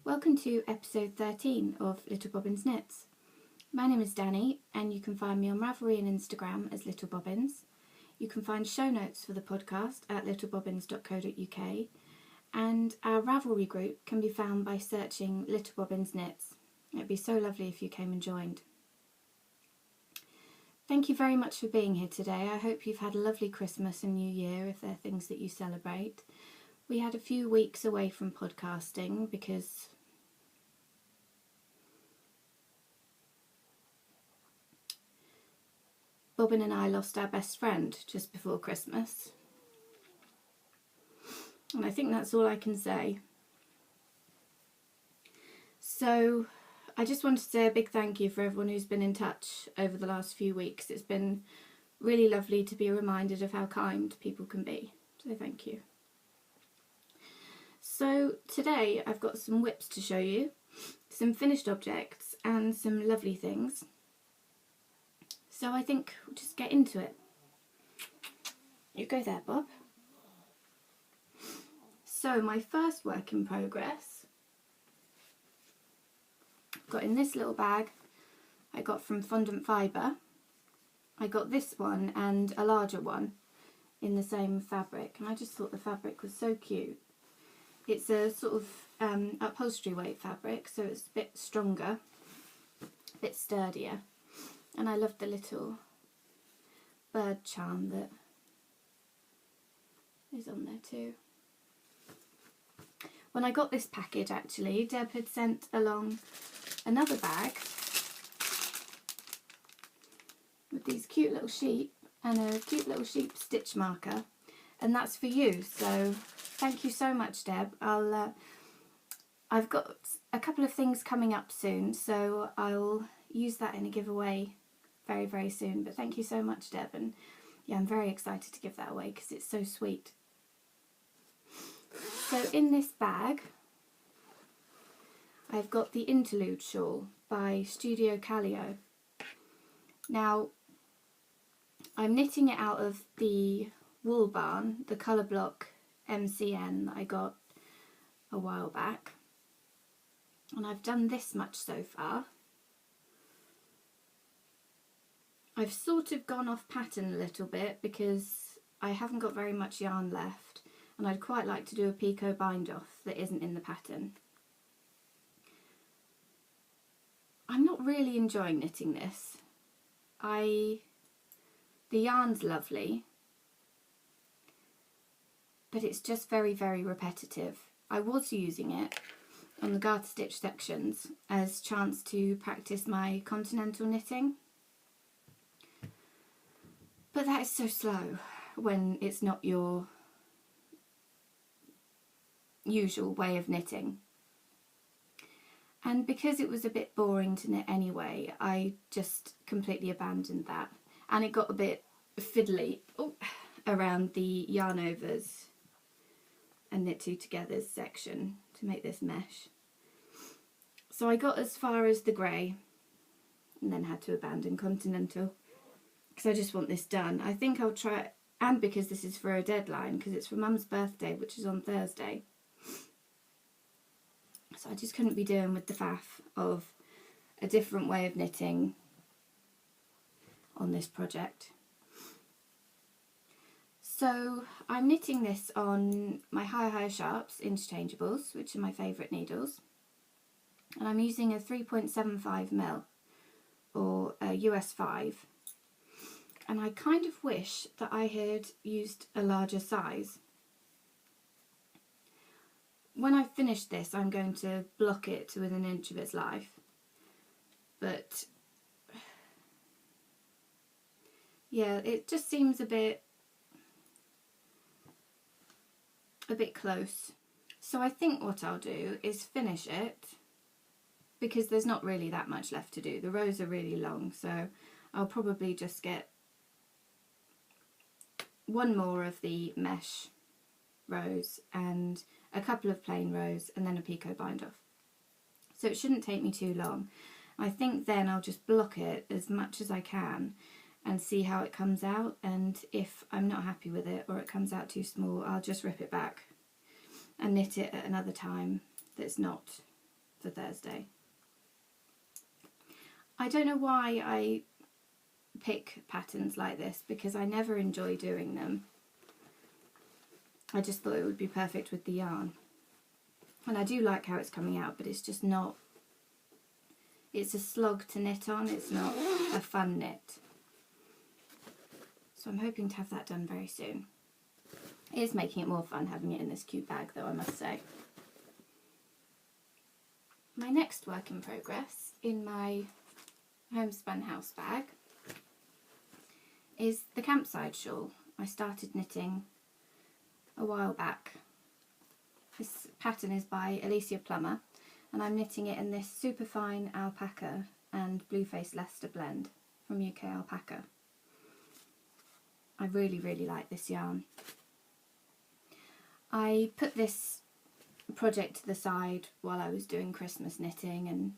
Welcome to episode 13 of Little Bobbins Knits. My name is Dani and you can find me on Ravelry and Instagram as Little Bobbins. You can find show notes for the podcast at littlebobbins.co.uk and our Ravelry group can be found by searching Little Bobbins Knits. It'd be so lovely if you came and joined. Thank you very much for being here today. I hope you've had a lovely Christmas and New Year if there are things that you celebrate. We had a few weeks away from podcasting because Bobbin and I lost our best friend just before Christmas. And I think that's all I can say. So I just wanted to say a big thank you for everyone who's been in touch over the last few weeks. It's been really lovely to be reminded of how kind people can be. So thank you. So today I've got some whips to show you, some finished objects and some lovely things. So I think we'll just get into it. You go there, Bob. So my first work in progress, I've got in this little bag, I got from Fondant Fibre. I got this one and a larger one in the same fabric, and I just thought the fabric was so cute. It's a sort of upholstery weight fabric, so it's a bit stronger, a bit sturdier. And I love the little bird charm that is on there too. When I got this package, actually, Deb had sent along another bag with these cute little sheep and a cute little sheep stitch marker, and that's for you. So thank you so much, Deb. I've got a couple of things coming up soon, so I'll use that in a giveaway very, very soon. But thank you so much, Deb, and yeah, I'm very excited to give that away because it's so sweet. So in this bag, I've got the Interlude shawl by Studio Callio. Now, I'm knitting it out of the Wool Barn, the colour block MCN that I got a while back. And I've done this much so far. I've sort of gone off pattern a little bit because I haven't got very much yarn left, and I'd quite like to do a picot bind off that isn't in the pattern. I'm not really enjoying knitting this. The yarn's lovely, but it's just very, very repetitive. I was using it on the garter stitch sections as chance to practice my continental knitting. But that is so slow when it's not your usual way of knitting. And because it was a bit boring to knit anyway, I just completely abandoned that. And it got a bit fiddly around the yarn overs and knit two togethers section to make this mesh. So I got as far as the grey and then had to abandon continental because I just want this done. I think I'll try, and because this is for a deadline, because it's for Mum's birthday, which is on Thursday. So I just couldn't be doing with the faff of a different way of knitting on this project. So I'm knitting this on my High Sharps interchangeables, which are my favourite needles. And I'm using a 3.75mm or a US 5. And I kind of wish that I had used a larger size. When I finish this, I'm going to block it to within an inch of its life. But yeah, it just seems a bit close. So I think what I'll do is finish it, because there's not really that much left to do. The rows are really long, so I'll probably just get one more of the mesh rows and a couple of plain rows and then a picot bind off. So it shouldn't take me too long. I think then I'll just block it as much as I can and see how it comes out, and if I'm not happy with it or it comes out too small, I'll just rip it back and knit it at another time that's not for Thursday. I don't know why I pick patterns like this, because I never enjoy doing them. I just thought it would be perfect with the yarn. And I do like how it's coming out, but it's just not, it's a slog to knit on, it's not a fun knit. So I'm hoping to have that done very soon. It is making it more fun having it in this cute bag though, I must say. My next work in progress in my homespun house bag is the Campside shawl. I started knitting a while back. This pattern is by Alicia Plummer, and I'm knitting it in this super fine alpaca and Blueface Leicester blend from UK Alpaca. I really, really like this yarn. I put this project to the side while I was doing Christmas knitting, and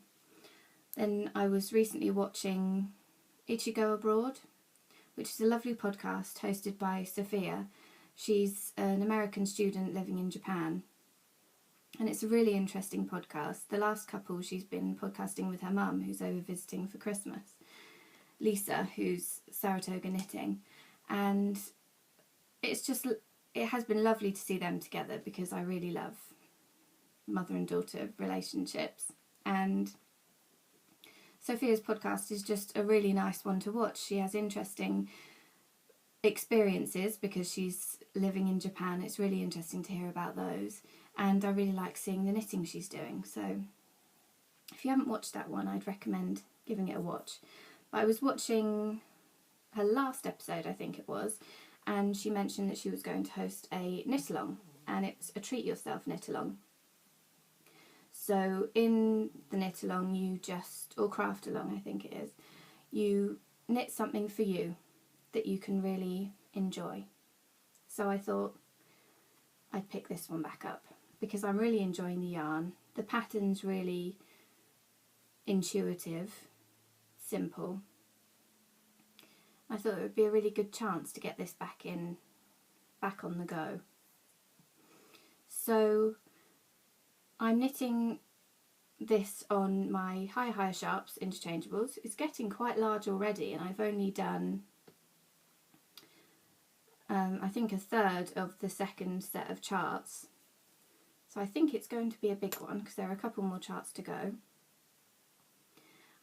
then I was recently watching Ichigo Abroad, which is a lovely podcast hosted by Sophia. She's an American student living in Japan, and it's a really interesting podcast. The last couple, she's been podcasting with her mum, who's over visiting for Christmas, Lisa, who's Saratoga Knitting, and it's just, it has been lovely to see them together because I really love mother and daughter relationships, and Sophia's podcast is just a really nice one to watch. She has interesting experiences because she's living in Japan. It's really interesting to hear about those, and I really like seeing the knitting she's doing. So if you haven't watched that one, I'd recommend giving it a watch. But I was watching her last episode, I think it was, and she mentioned that she was going to host a knit along, and it's a treat yourself knit along. So in the knit along, you just, or craft along I think it is, you knit something for you that you can really enjoy. So I thought I'd pick this one back up because I'm really enjoying the yarn. The pattern's really intuitive, simple. I thought it would be a really good chance to get this back on the go. So I'm knitting this on my higher sharps interchangeables. It's getting quite large already, and I've only done I think a third of the second set of charts. So I think it's going to be a big one because there are a couple more charts to go.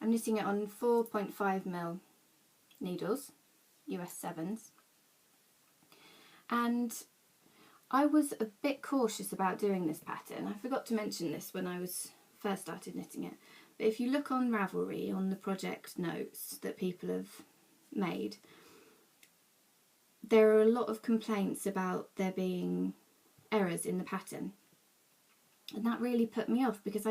I'm knitting it on 4.5mm needles, US 7s. And I was a bit cautious about doing this pattern. I forgot to mention this when I first started knitting it. But if you look on Ravelry, on the project notes that people have made, there are a lot of complaints about there being errors in the pattern. And that really put me off because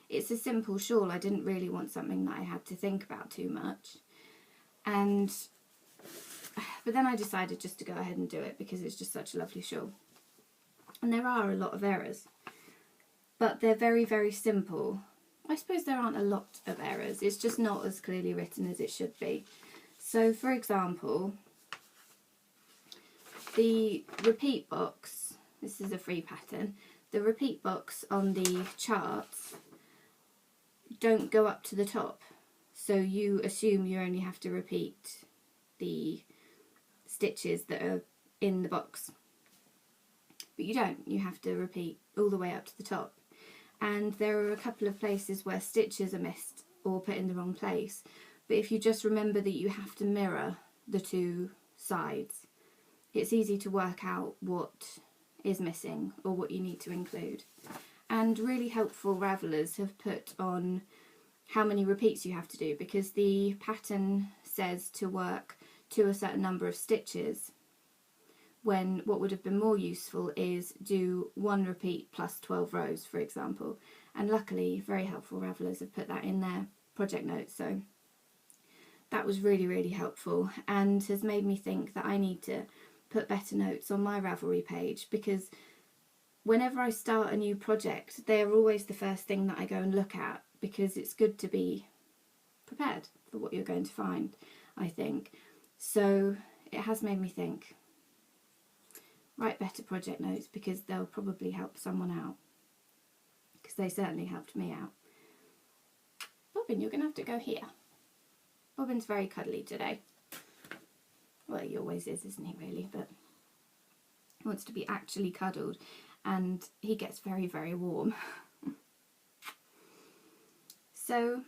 it's a simple shawl. I didn't really want something that I had to think about too much. But then I decided just to go ahead and do it because it's just such a lovely shawl. And there are a lot of errors, but they're very, very simple. I suppose there aren't a lot of errors, it's just not as clearly written as it should be. So for example, the repeat box, this is a free pattern, the repeat box on the charts don't go up to the top. So you assume you only have to repeat the stitches that are in the box. But you don't, you have to repeat all the way up to the top. And there are a couple of places where stitches are missed or put in the wrong place. But if you just remember that you have to mirror the two sides, it's easy to work out what is missing or what you need to include. And really helpful ravelers have put on how many repeats you have to do, because the pattern says to work to a certain number of stitches, when what would have been more useful is do 1 repeat plus 12 rows, for example. And luckily, very helpful ravelers have put that in their project notes, so that was really, really helpful and has made me think that I need to put better notes on my Ravelry page, because whenever I start a new project, they are always the first thing that I go and look at, because it's good to be prepared for what you're going to find, I think. So it has made me think, write better project notes because they'll probably help someone out. because they certainly helped me out. Bobbin, you're going to have to go here. Bobbin's very cuddly today. Well, he always is, isn't he, really? But he wants to be actually cuddled, and he gets very, very warm. So,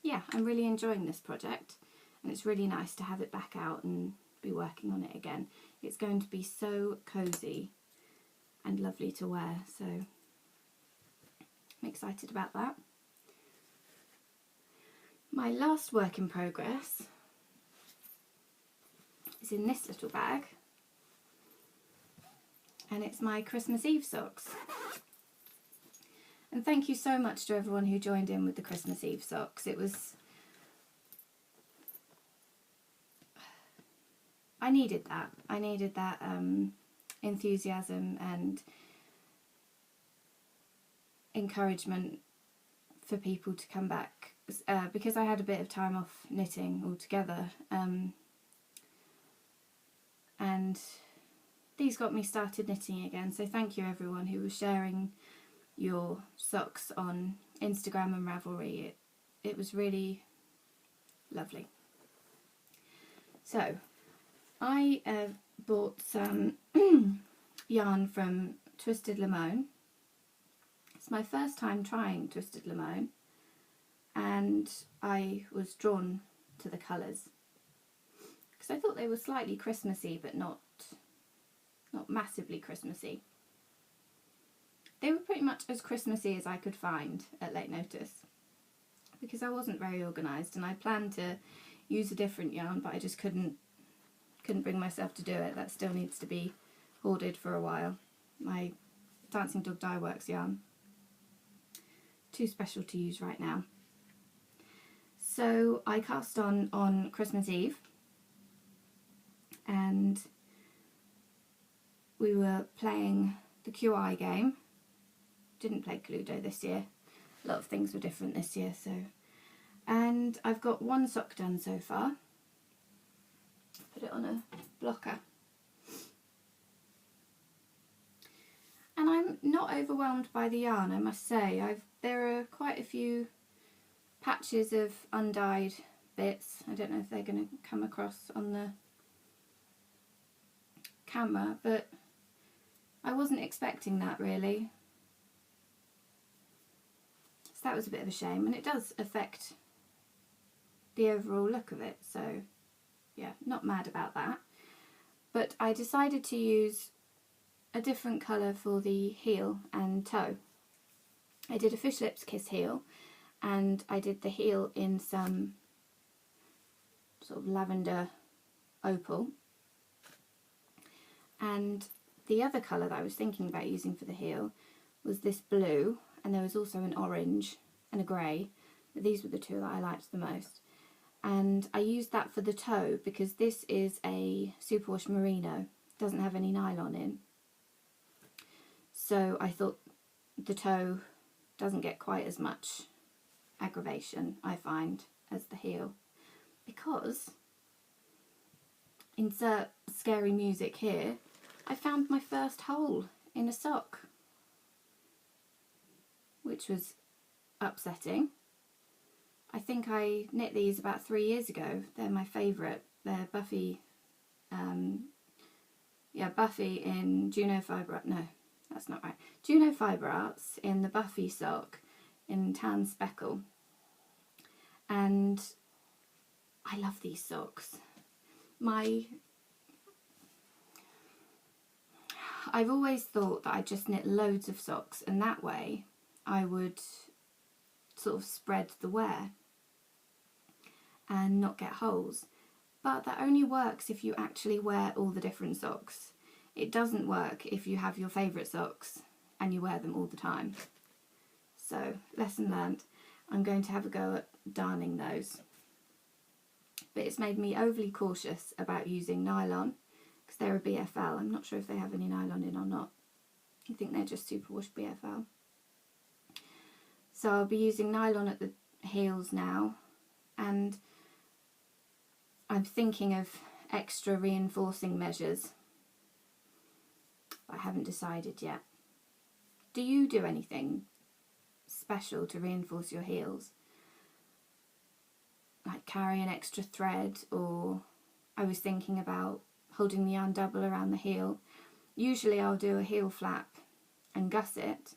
yeah, I'm really enjoying this project, and it's really nice to have it back out and be working on it again. It's going to be so cosy and lovely to wear, so I'm excited about that. My last work in progress is in this little bag, and it's my Christmas Eve socks. And thank you so much to everyone who joined in with the Christmas Eve socks. I needed that. I needed that enthusiasm and encouragement for people to come back, because I had a bit of time off knitting altogether, and these got me started knitting again. So thank you everyone who was sharing your socks on Instagram and Ravelry. It was really lovely. So I bought some yarn from Twisted Limone. It's my first time trying Twisted Limone, and I was drawn to the colours because I thought they were slightly Christmassy, but not massively Christmassy. They were pretty much as Christmassy as I could find at late notice, because I wasn't very organised, and I planned to use a different yarn, but I just couldn't bring myself to do it. That still needs to be hoarded for a while. My Dancing Dog Dye Works yarn. Too special to use right now. So I cast on Christmas Eve, and we were playing the QI game. Didn't play Cluedo this year. A lot of things were different this year, so. And I've got one sock done so far. Put it on a blocker. And I'm not overwhelmed by the yarn, I must say. There are quite a few patches of undyed bits. I don't know if they're going to come across on the camera, but I wasn't expecting that really. So that was a bit of a shame, and it does affect the overall look of it, so yeah, not mad about that. But I decided to use a different colour for the heel and toe. I did a Fish Lips Kiss heel, and I did the heel in some sort of lavender opal. And the other colour that I was thinking about using for the heel was this blue, and there was also an orange and a grey, but these were the two that I liked the most. And I used that for the toe because this is a superwash merino, doesn't have any nylon in. So I thought the toe doesn't get quite as much aggravation, I find, as the heel. Because, insert scary music here, I found my first hole in a sock, which was upsetting. I think I knit these about 3 years ago. They're my favourite. They're Buffy, Buffy in Juno Fibre, no, that's not right. Juno Fibre Arts in the Buffy sock in tan speckle. And I love these socks. I've always thought that I just knit loads of socks, and that way I would sort of spread the wear and not get holes. But that only works if you actually wear all the different socks. It doesn't work if you have your favourite socks and you wear them all the time. So, lesson learnt. I'm going to have a go at darning those. But it's made me overly cautious about using nylon, because they're a BFL. I'm not sure if they have any nylon in or not. I think they're just superwash BFL. So I'll be using nylon at the heels now, and I'm thinking of extra reinforcing measures. I haven't decided yet. Do you do anything special to reinforce your heels. Like carry an extra thread, or I was thinking about holding the yarn double around the heel. Usually I'll do a heel flap and gusset,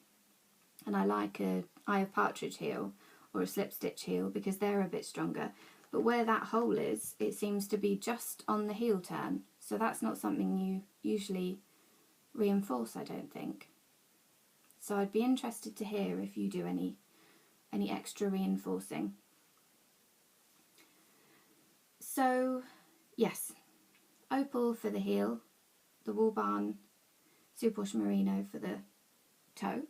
and I like a eye of partridge heel or a slip stitch heel because they're a bit stronger. But where that hole is, it seems to be just on the heel turn, so that's not something you usually reinforce, I don't think. So I'd be interested to hear if you do any extra reinforcing. So yes, opal for the heel, the wool barn superwash merino for the toe,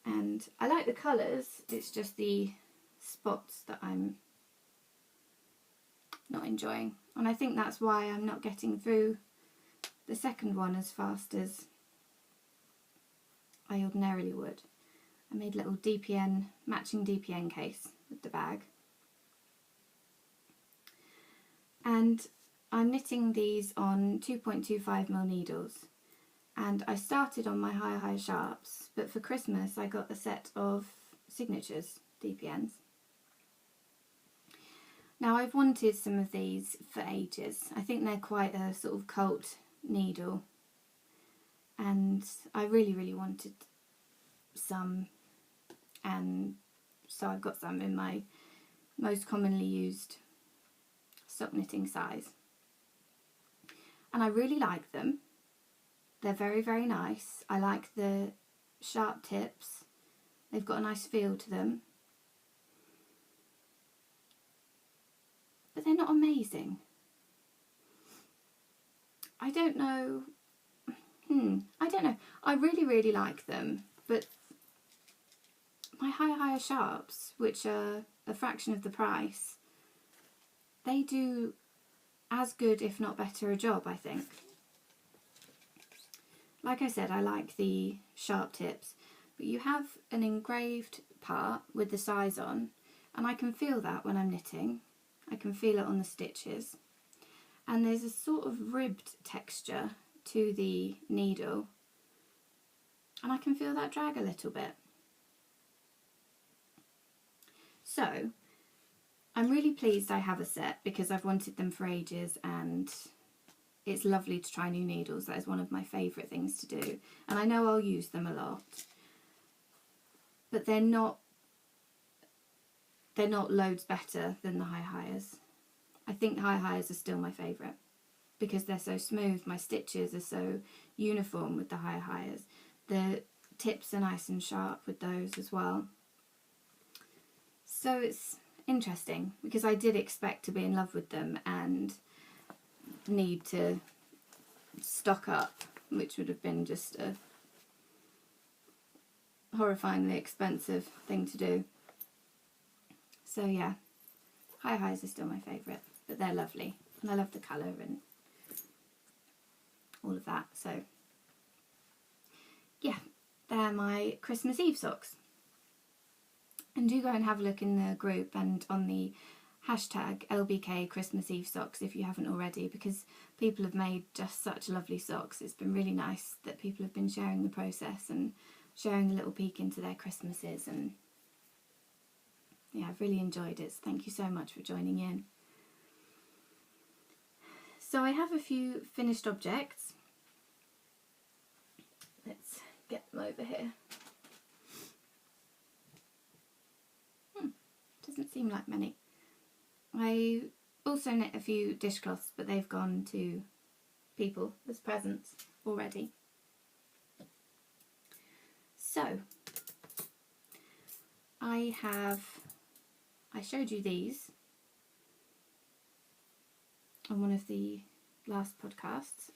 and I like the colours, it's just the spots that I'm not enjoying, and I think that's why I'm not getting through the second one as fast as I ordinarily would. I made a little DPN, matching DPN case with the bag, and I'm knitting these on 2.25mm needles, and I started on my high sharps, but for Christmas I got a set of signatures DPNs. Now I've wanted some of these for ages. I think they're quite a sort of cult needle, and I really wanted some, and so I've got some in my most commonly used sock knitting size, and I really like them. They're very nice. I like the sharp tips, they've got a nice feel to them, but they're not amazing. I don't know. I really like them, but my higher sharps, which are a fraction of the price, they do as good, if not better, a job, I think. Like I said, I like the sharp tips, but you have an engraved part with the size on, and I can feel that when I'm knitting. I can feel it on the stitches, and there's a sort of ribbed texture to the needle, and I can feel that drag a little bit. So I'm really pleased I have a set because I've wanted them for ages, and it's lovely to try new needles. That is one of my favourite things to do, and I know I'll use them a lot, but they're not loads better than the hires. I think hires are still my favourite because they're so smooth. My stitches are so uniform with the hires. The tips are nice and sharp with those as well. So it's interesting because I did expect to be in love with them and need to stock up, which would have been just a horrifyingly expensive thing to do. So yeah, hires are still my favourite, but they're lovely, and I love the colour and all of that. So yeah, they're my Christmas Eve socks. And do go and have a look in the group and on the hashtag LBK Christmas Eve socks if you haven't already, because people have made just such lovely socks. It's been really nice that people have been sharing the process and sharing a little peek into their Christmases, and yeah, I've really enjoyed it. So thank you so much for joining in. So I have a few finished objects. Let's get them over here. Doesn't seem like many. I also knit a few dishcloths, but they've gone to people as presents already. So I showed you these on one of the last podcasts.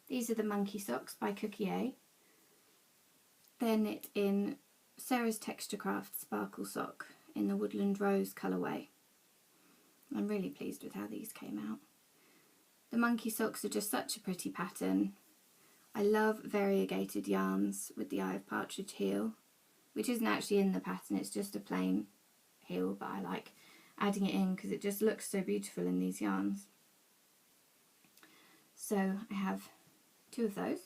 These are the monkey socks by Cookie A. They're knit in Sarah's Texture Craft Sparkle Sock in the Woodland Rose colourway. I'm really pleased with how these came out. The monkey socks are just such a pretty pattern. I love variegated yarns with the Eye of Partridge heel, which isn't actually in the pattern, it's just a plain heel, but I like adding it in because it just looks so beautiful in these yarns. So I have two of those.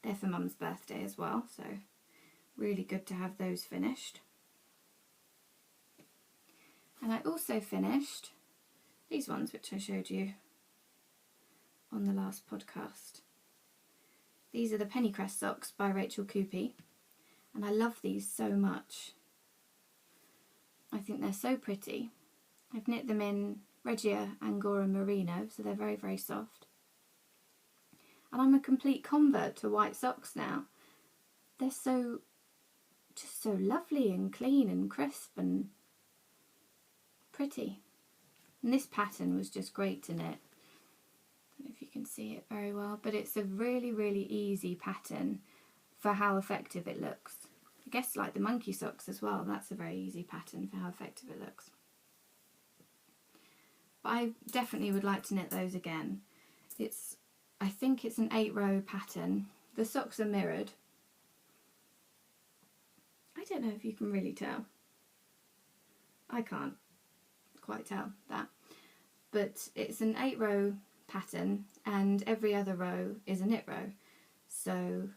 They're for Mum's birthday as well, so really good to have those finished. And I also finished these ones, which I showed you on the last podcast. These are the Pennycrest socks by Rachel Coopy, and I love these so much. I think they're so pretty. I've knit them in Regia Angora Merino, so they're very, very soft. And I'm a complete convert to white socks now. They're just so lovely and clean and crisp and pretty. And this pattern was just great to knit. I don't know if you can see it very well, but it's a really, really easy pattern for how effective it looks. I guess like the monkey socks as well, that's a very easy pattern for how effective it looks. But I definitely would like to knit those again. I think it's an 8-row pattern. The socks are mirrored. I don't know if you can really tell. I can't quite tell that. But it's an 8-row pattern and every other row is a knit row. So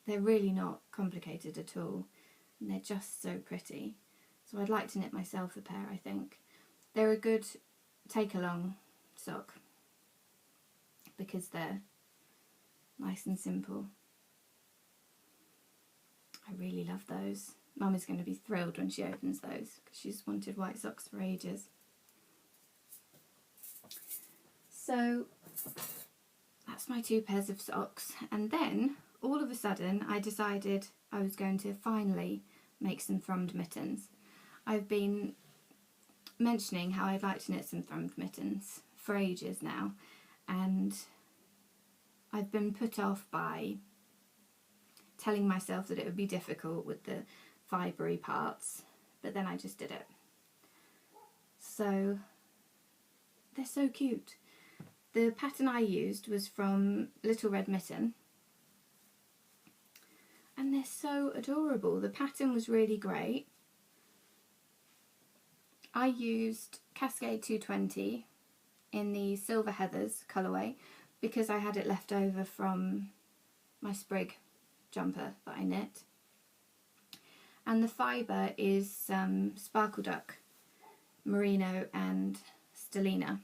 they're really not complicated at all. And they're just so pretty. So I'd like to knit myself a pair, I think. They're a good take-along sock because they're nice and simple. I really love those. Mum is going to be thrilled when she opens those because she's wanted white socks for ages. So that's my 2 pairs of socks, and then all of a sudden I decided I was going to finally make some thrummed mittens. I've been mentioning how I'd like to knit some thrummed mittens for ages now, and I've been put off by telling myself that it would be difficult with the fibery parts, but then I just did it. So they're so cute. The pattern I used was from Little Red Mitten, and they're so adorable. The pattern was really great. I used Cascade 220 in the Silver Heathers colourway because I had it left over from my sprig jumper that I knit. And the fibre is Sparkle Duck, Merino and Stellina.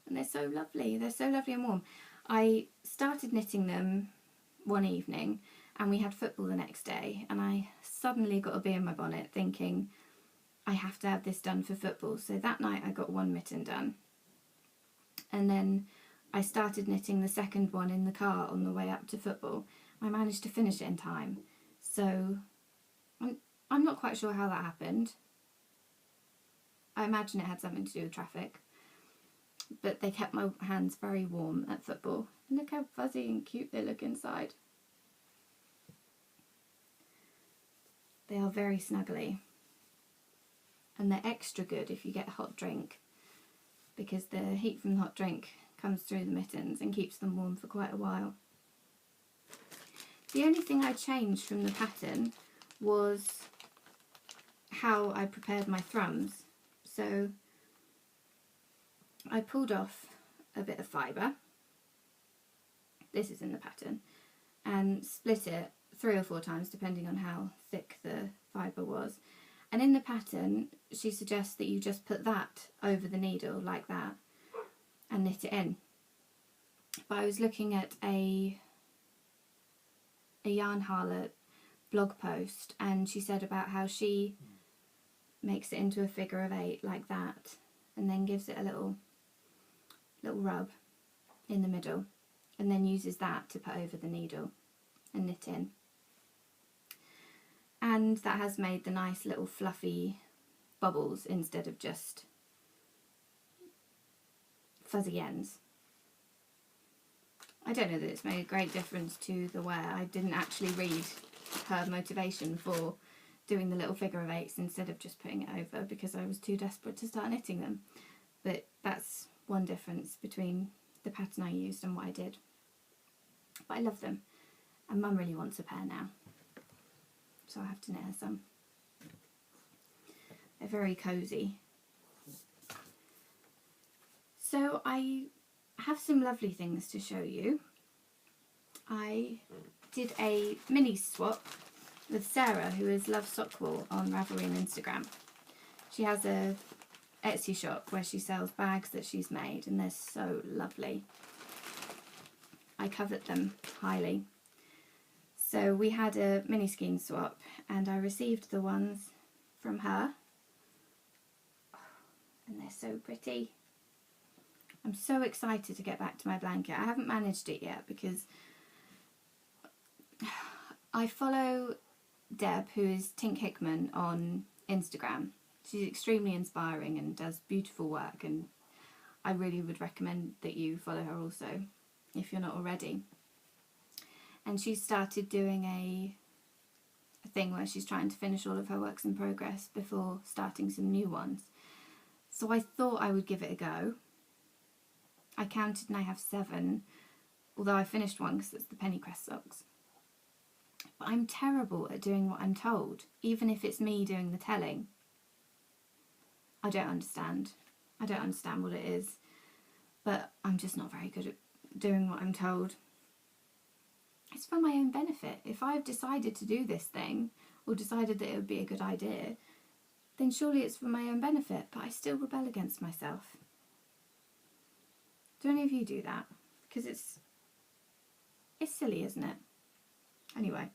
And they're so lovely. They're so lovely and warm. I started knitting them one evening and we had football the next day, and I suddenly got a bee in my bonnet thinking I have to have this done for football. So that night I got 1 mitten done, and then I started knitting the second one in the car on the way up to football. I managed to finish it in time. So I'm not quite sure how that happened. I imagine it had something to do with traffic, but they kept my hands very warm at football. And look how fuzzy and cute they look inside. They are very snuggly, and they're extra good if you get a hot drink, because the heat from the hot drink comes through the mittens and keeps them warm for quite a while. The only thing I changed from the pattern was how I prepared my thrums. So I pulled off a bit of fibre, this is in the pattern, and split it 3 or 4 times depending on how thick the fibre was. And in the pattern she suggests that you just put that over the needle like that and knit it in. But I was looking at a Yarn Harlot blog post, and she said about how she makes it into a figure of 8 like that and then gives it a little rub in the middle and then uses that to put over the needle and knit in. And that has made the nice little fluffy bubbles instead of just fuzzy ends. I don't know that it's made a great difference to the wear. I didn't actually read her motivation for doing the little figure of 8s instead of just putting it over because I was too desperate to start knitting them. But that's one difference between the pattern I used and what I did. But I love them, and Mum really wants a pair now, so I have to knit her some. They're very cosy. So I have some lovely things to show you. I did a mini swap with Sarah, who is Love Sockwool on Ravelry and Instagram. She has a Etsy shop where she sells bags that she's made, and they're so lovely. I covet them highly. So we had a mini skein swap, and I received the ones from her, and they're so pretty. I'm so excited to get back to my blanket. I haven't managed it yet because I follow Deb, who is Tink Hickman, on Instagram. She's extremely inspiring and does beautiful work, and I really would recommend that you follow her also if you're not already. And she's started doing a thing where she's trying to finish all of her works in progress before starting some new ones. So I thought I would give it a go. I counted and I have 7, although I finished one because it's the pennycrest socks. But I'm terrible at doing what I'm told, even if it's me doing the telling. I don't understand. I don't understand what it is, but I'm just not very good at doing what I'm told. It's for my own benefit. If I've decided to do this thing, or decided that it would be a good idea, then surely it's for my own benefit, but I still rebel against myself. Do any of you do that? Because it's silly, isn't it? Anyway,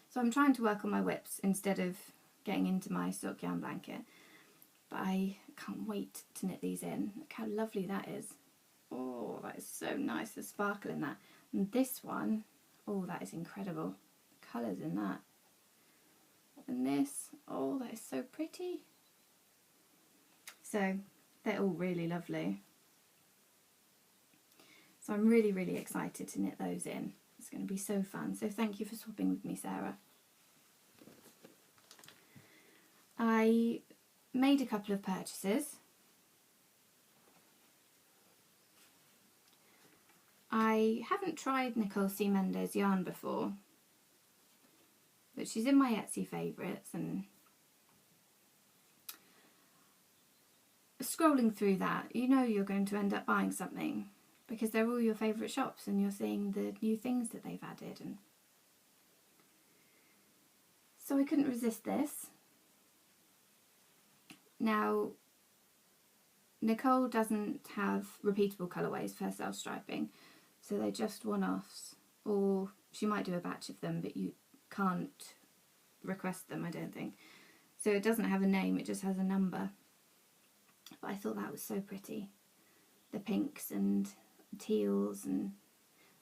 so I'm trying to work on my whips instead of getting into my silk yarn blanket, but I can't wait to knit these in. Look how lovely that is. Oh, that is so nice, the sparkle in that. And this one, oh, that is incredible. The colours in that. And this, oh, that is so pretty. So they're all really lovely. So I'm really, really excited to knit those in. It's going to be so fun. So thank you for swapping with me, Sarah. I made a couple of purchases. I haven't tried Nicole C. Mendes yarn before, but she's in my Etsy favourites, and scrolling through that, you know you're going to end up buying something because they're all your favourite shops and you're seeing the new things that they've added. And so I couldn't resist this. Now, Nicole doesn't have repeatable colourways for her self-striping, so they're just one-offs, or she might do a batch of them, but you can't request them, I don't think. So it doesn't have a name, it just has a number. But I thought that was so pretty. The pinks and teals, and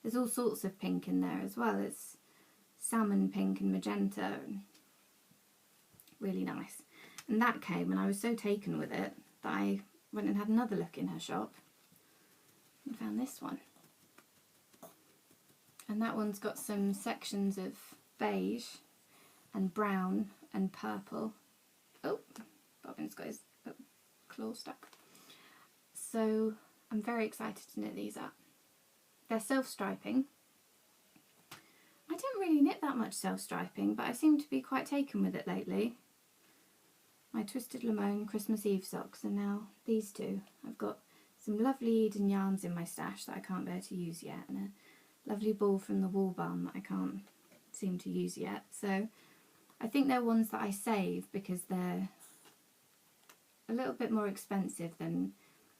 there's all sorts of pink in there as well. It's salmon pink and magenta, and really nice. And that came, and I was so taken with it that I went and had another look in her shop and found this one. And that one's got some sections of beige and brown and purple. Oh, Bobbin's got his claw stuck. So I'm very excited to knit these up. They're self-striping. I don't really knit that much self-striping, but I seem to be quite taken with it lately. My Twisted Limone Christmas Eve socks, and now these two. I've got some lovely Eden yarns in my stash that I can't bear to use yet, and a lovely ball from the Wool Barn that I can't seem to use yet. So I think they're ones that I save because they're a little bit more expensive than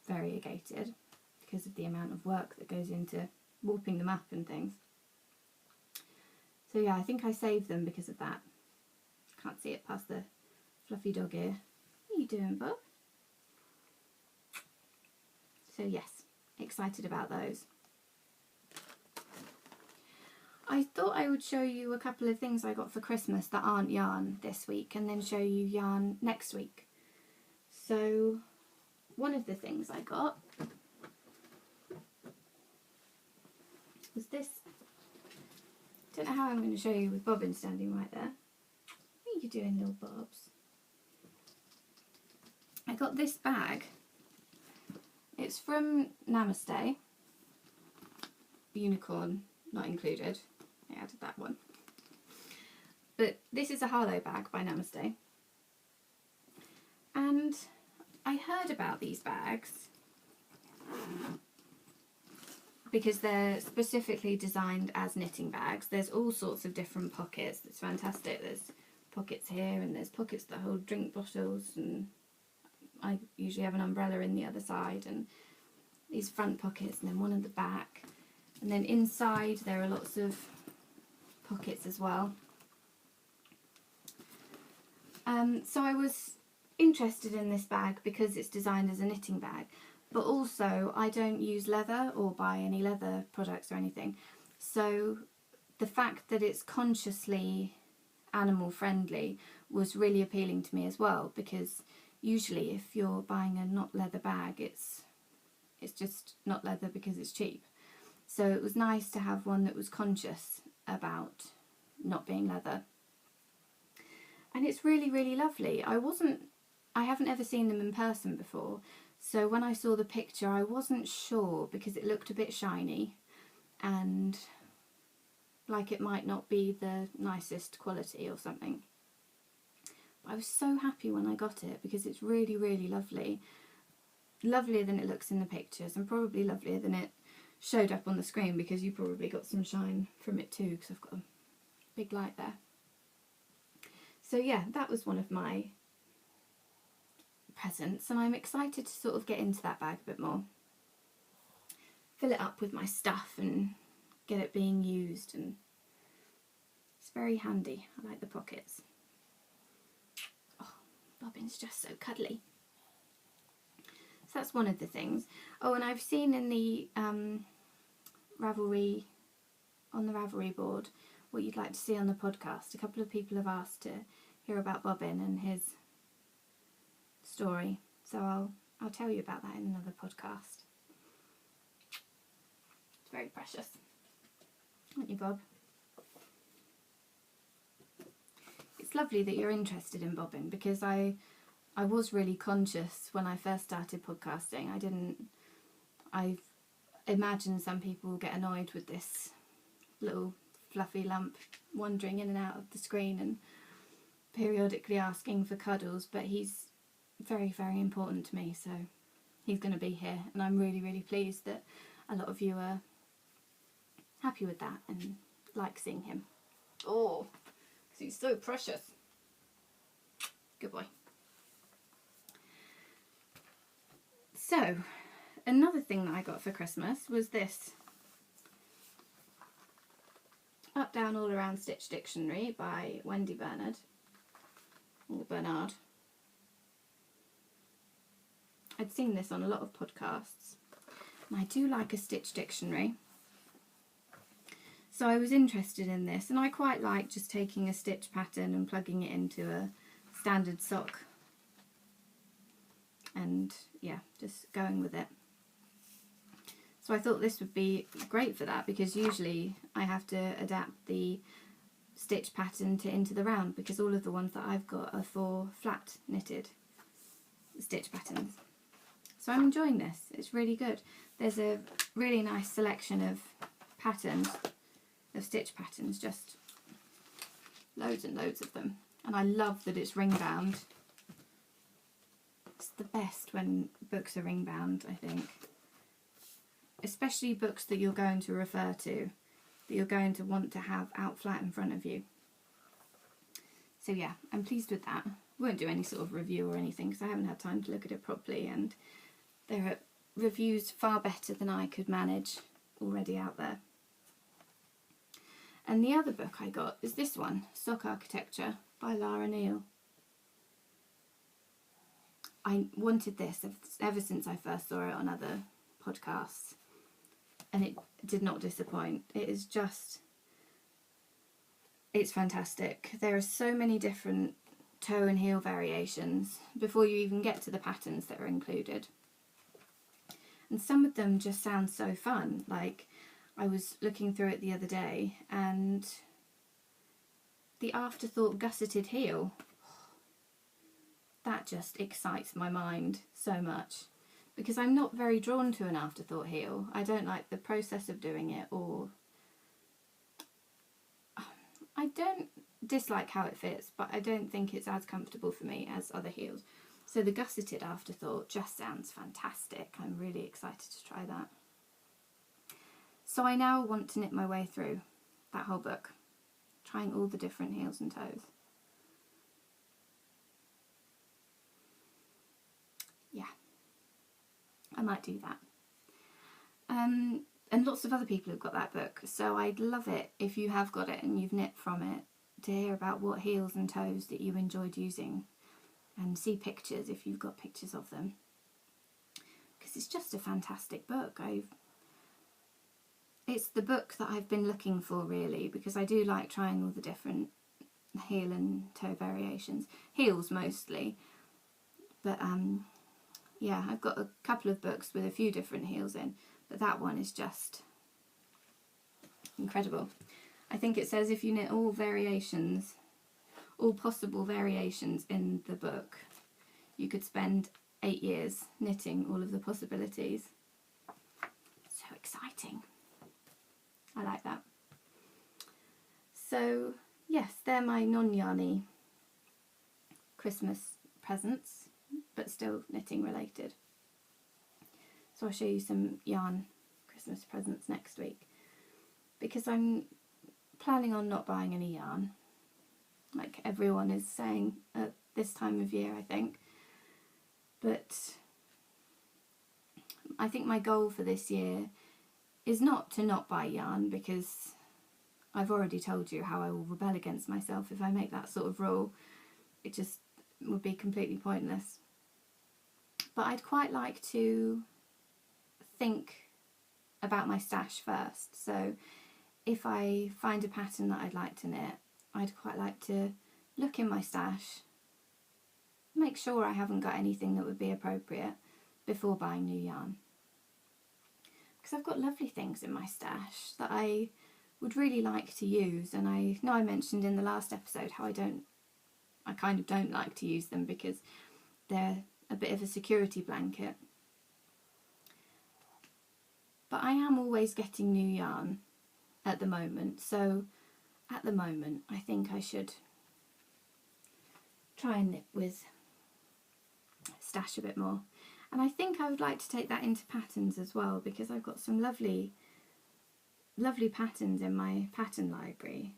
variegated because of the amount of work that goes into warping them up and things. So yeah, I think I save them because of that. Can't see it past the fluffy dog ear. What are you doing, Bob? So yes, excited about those. I thought I would show you a couple of things I got for Christmas that aren't yarn this week, and then show you yarn next week. So one of the things I got was this. Don't know how I'm going to show you with Bobbin standing right there. What are you doing, little Bobs? I got this bag. It's from Namaste. Unicorn not included. I added that one. But this is a Harlow bag by Namaste. And I heard about these bags because they're specifically designed as knitting bags. There's all sorts of different pockets. It's fantastic. There's pockets here and there's pockets that hold drink bottles, and I usually have an umbrella in the other side, and these front pockets, and then one in the back, and then inside there are lots of pockets as well. So I was interested in this bag because it's designed as a knitting bag, but also I don't use leather or buy any leather products or anything, so the fact that it's consciously animal friendly was really appealing to me as well, because usually if you're buying a not leather bag, it's just not leather because it's cheap. So it was nice to have one that was conscious about not being leather. And it's really, really lovely. I haven't ever seen them in person before, so when I saw the picture I wasn't sure, because it looked a bit shiny and like it might not be the nicest quality or something. But I was so happy when I got it because it's really, really lovely. Lovelier than it looks in the pictures, and probably lovelier than it showed up on the screen, because you probably got some shine from it too, because I've got a big light there. So yeah, that was one of my presents, and I'm excited to sort of get into that bag a bit more. Fill it up with my stuff and get it being used, and it's very handy. I like the pockets. Oh, Bobbin's just so cuddly. So that's one of the things. Oh, and I've seen in the Ravelry, on the Ravelry board, what you'd like to see on the podcast. A couple of people have asked to hear about Bobbin and his story, so I'll tell you about that in another podcast. It's very precious, aren't you, Bob? It's lovely that you're interested in Bobbin, because I was really conscious when I first started podcasting. I imagine some people will get annoyed with this little fluffy lump wandering in and out of the screen and periodically asking for cuddles, but he's very, very important to me, so he's going to be here, and I'm really, really pleased that a lot of you are happy with that and like seeing him. Oh, because he's so precious. Good boy. So, another thing that I got for Christmas was this Up, Down, All Around Stitch Dictionary by Wendy Bernard, or Bernard. I'd seen this on a lot of podcasts, and I do like a stitch dictionary. So I was interested in this, and I quite like just taking a stitch pattern and plugging it into a standard sock. And yeah, just going with it. So I thought this would be great for that, because usually I have to adapt the stitch pattern to Into the Round, because all of the ones that I've got are for flat knitted stitch patterns. So I'm enjoying this, it's really good. There's a really nice selection of patterns, of stitch patterns, just loads and loads of them. And I love that it's ring bound. It's the best when books are ring bound, I think. Especially books that you're going to refer to, that you're going to want to have out flat in front of you. So yeah, I'm pleased with that. Won't do any sort of review or anything because I haven't had time to look at it properly, and there are reviews far better than I could manage already out there. And the other book I got is this one, Sock Architecture by Lara Neal. I wanted this ever since I first saw it on other podcasts, and it did not disappoint. It is just, it's fantastic. There are so many different toe and heel variations before you even get to the patterns that are included. And some of them just sound so fun. Like, I was looking through it the other day, and the Afterthought gusseted heel, that just excites my mind so much, because I'm not very drawn to an Afterthought heel. I don't like the process of doing it, or I don't dislike how it fits, but I don't think it's as comfortable for me as other heels. So the gusseted Afterthought just sounds fantastic. I'm really excited to try that. So I now want to knit my way through that whole book, trying all the different heels and toes. Yeah, I might do that. And lots of other people have got that book, so I'd love it if you have got it and you've knit from it, to hear about what heels and toes that you enjoyed using, and see pictures if you've got pictures of them, because it's just a fantastic book. It's the book that I've been looking for, really, because I do like trying all the different heel and toe variations, heels mostly, but yeah, I've got a couple of books with a few different heels in, but that one is just incredible. I think it says if you knit all variations, all possible variations in the book, you could spend 8 years knitting all of the possibilities. So exciting. I like that. So yes, they're my non-yarny Christmas presents, but still knitting related. So I'll show you some yarn Christmas presents next week, because I'm planning on not buying any yarn, like everyone is saying at this time of year, I think. But I think my goal for this year is not to not buy yarn, because I've already told you how I will rebel against myself if I make that sort of rule. It just would be completely pointless. But I'd quite like to think about my stash first. So if I find a pattern that I'd like to knit, I'd quite like to look in my stash, make sure I haven't got anything that would be appropriate before buying new yarn. Because I've got lovely things in my stash that I would really like to use, and I know I mentioned in the last episode how I kind of don't like to use them because they're a bit of a security blanket. But I am always getting new yarn at the moment, so at the moment I think I should try and knit with stash a bit more. And I think I would like to take that into patterns as well, because I've got some lovely patterns in my pattern library.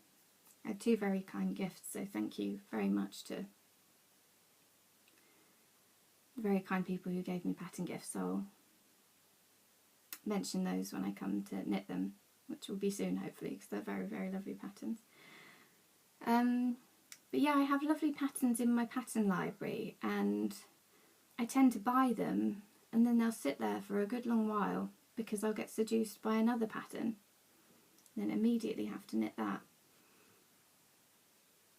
I have 2 very kind gifts, so thank you very much to the very kind people who gave me pattern gifts. I'll mention those when I come to knit them, which will be soon hopefully, because they're very, very lovely patterns. But yeah, I have lovely patterns in my pattern library, and I tend to buy them and then they'll sit there for a good long while because I'll get seduced by another pattern and then immediately have to knit that.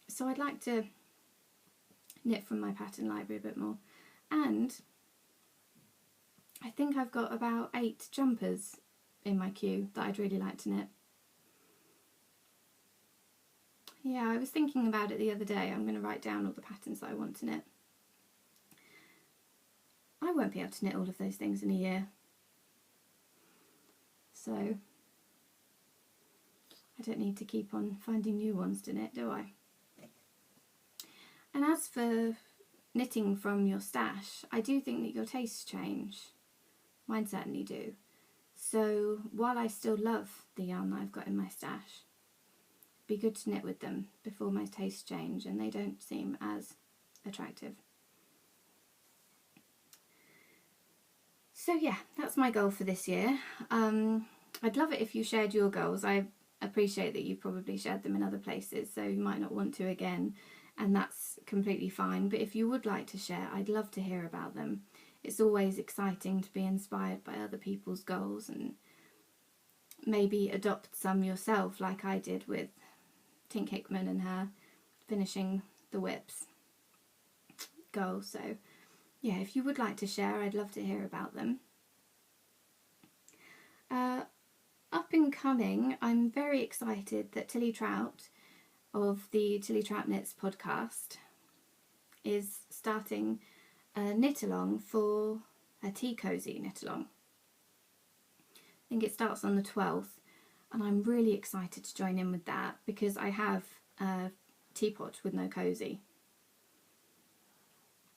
So I'd like to knit from my pattern library a bit more, and I think I've got about 8 jumpers in my queue that I'd really like to knit. Yeah, I was thinking about it the other day. I'm going to write down all the patterns that I want to knit. I won't be able to knit all of those things in a year. So I don't need to keep on finding new ones to knit, do I? And as for knitting from your stash, I do think that your tastes change. Mine certainly do. So while I still love the yarn that I've got in my stash, it'd be good to knit with them before my tastes change and they don't seem as attractive. So yeah, that's my goal for this year. I'd love it if you shared your goals. I appreciate that you've probably shared them in other places, so you might not want to again, and that's completely fine. But if you would like to share, I'd love to hear about them. It's always exciting to be inspired by other people's goals and maybe adopt some yourself, like I did with Tink Hickman and her finishing the whips goal. So yeah, if you would like to share, I'd love to hear about them. Up and coming, I'm very excited that Tilly Trout of the Tilly Trout Knits podcast is starting a knit along for a tea cosy knit along. I think it starts on the 12th, and I'm really excited to join in with that because I have a teapot with no cosy.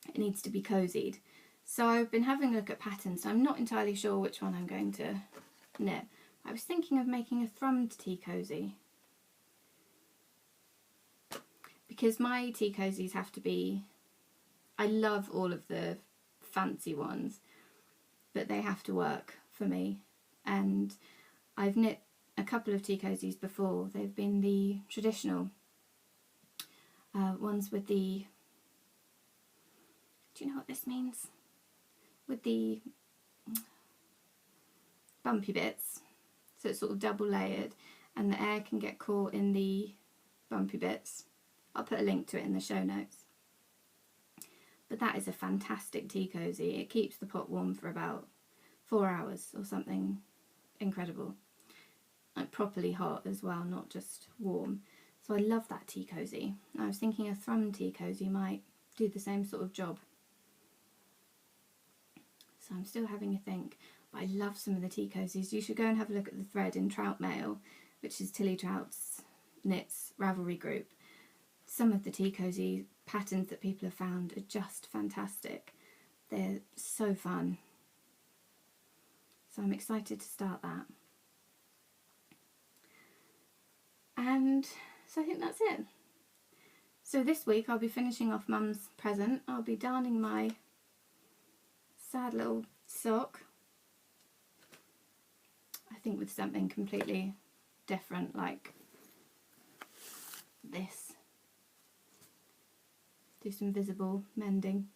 It needs to be cozied. So I've been having a look at patterns, so I'm not entirely sure which one I'm going to knit, I was thinking of making a thrummed tea cosy, because my tea cozies have to be, I love all of the fancy ones, but they have to work for me. And I've knit a couple of tea cozies before. They've been the traditional ones with the, do you know what this means? With the bumpy bits, so it's sort of double layered and the air can get caught in the bumpy bits. I'll put a link to it in the show notes. But that is a fantastic tea cosy. It keeps the pot warm for about 4 hours or something incredible. Like properly hot as well, not just warm. So I love that tea cosy. I was thinking a thrum tea cosy might do the same sort of job. So I'm still having a think. But I love some of the tea cosies. You should go and have a look at the thread in Trout Mail, which is Tilly Trout's Knits Ravelry group. Some of the tea cosy patterns that people have found are just fantastic. They're so fun. So I'm excited to start that. And so I think that's it. So this week I'll be finishing off Mum's present. I'll be darning my sad little sock. I think with something completely different like this. Do some visible mending.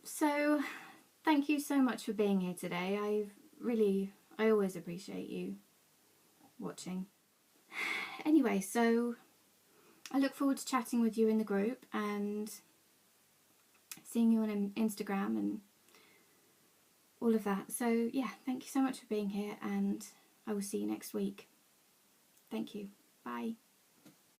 So thank you so much for being here today. I always appreciate you watching. Anyway, so I look forward to chatting with you in the group and seeing you on Instagram and all of that. So yeah, thank you so much for being here and I will see you next week. Thank you. Bye.